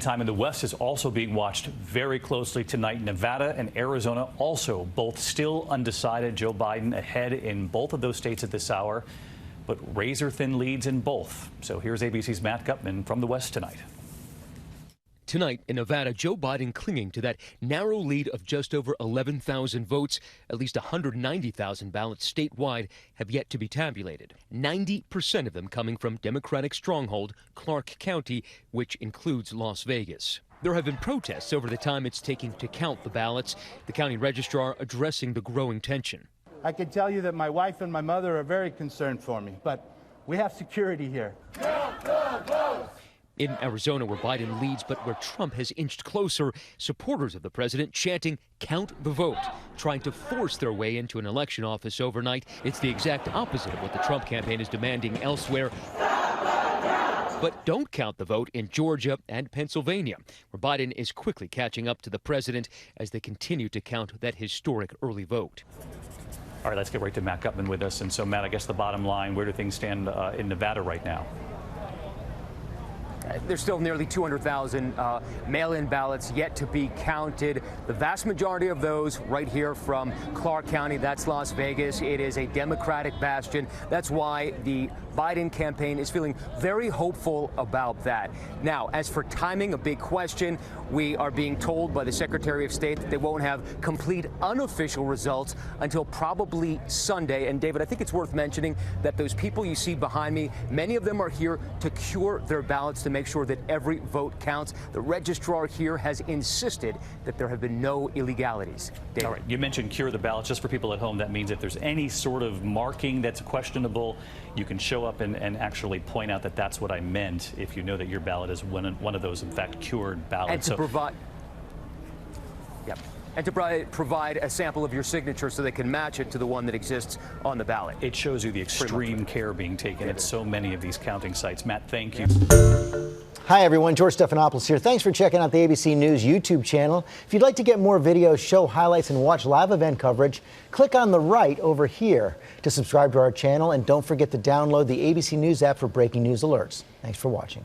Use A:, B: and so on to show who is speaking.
A: Time in the West is also being watched very closely tonight. Nevada and Arizona also both still undecided. Joe Biden ahead in both of those states at this hour, but razor-thin leads in both. So here's ABC's Matt Gutman from the West tonight.
B: Tonight in Nevada, Joe Biden clinging to that narrow lead of just over 11,000 votes. At least 190,000 ballots statewide have yet to be tabulated. 90% of them coming from Democratic stronghold Clark County, which includes Las Vegas. There have been protests over the time it's taking to count the ballots. The county registrar addressing the growing tension.
C: I can tell you that my wife and my mother are very concerned for me, but we have security here.
B: In Arizona, where Biden leads, but where Trump has inched closer, supporters of the president chanting, "Count the vote," trying to force their way into an election office overnight. It's the exact opposite of what the Trump campaign is demanding elsewhere. But don't count the vote in Georgia and Pennsylvania, where Biden is quickly catching up to the president as they continue to count that historic early vote.
A: All right, let's get right to Matt Gutman with us. And so, Matt, I guess the bottom line, where do things stand in Nevada right now?
D: There's still nearly 200,000 mail-in ballots yet to be counted. The vast majority of those right here from Clark County, that's Las Vegas. It is a Democratic bastion. That's why the Biden campaign is feeling very hopeful about that. Now, as for timing, a big question. We are being told by the Secretary of State that they won't have complete unofficial results until probably Sunday. And David, I think it's worth mentioning that those people you see behind me, many of them are here to cure their ballots to make sure that every vote counts. The registrar here has insisted that there have been no illegalities. David.
A: All right, you mentioned cure the ballots. Just for people at home, that means if there's any sort of marking that's questionable, you can show up and actually point out that that's what I meant if you know that your ballot is one of those, in fact, cured ballots.
D: And to provide, and to provide a sample of your signature so they can match it to the one that exists on the ballot.
A: It shows you the extreme care being taken at so many of these counting sites. Matt, thank you.
E: Hi, everyone. George Stephanopoulos here. Thanks for checking out the ABC News YouTube channel. If you'd like to get more videos, show highlights, and watch live event coverage, click on the right over here to subscribe to our channel. And don't forget to download the ABC News app for breaking news alerts. Thanks for watching.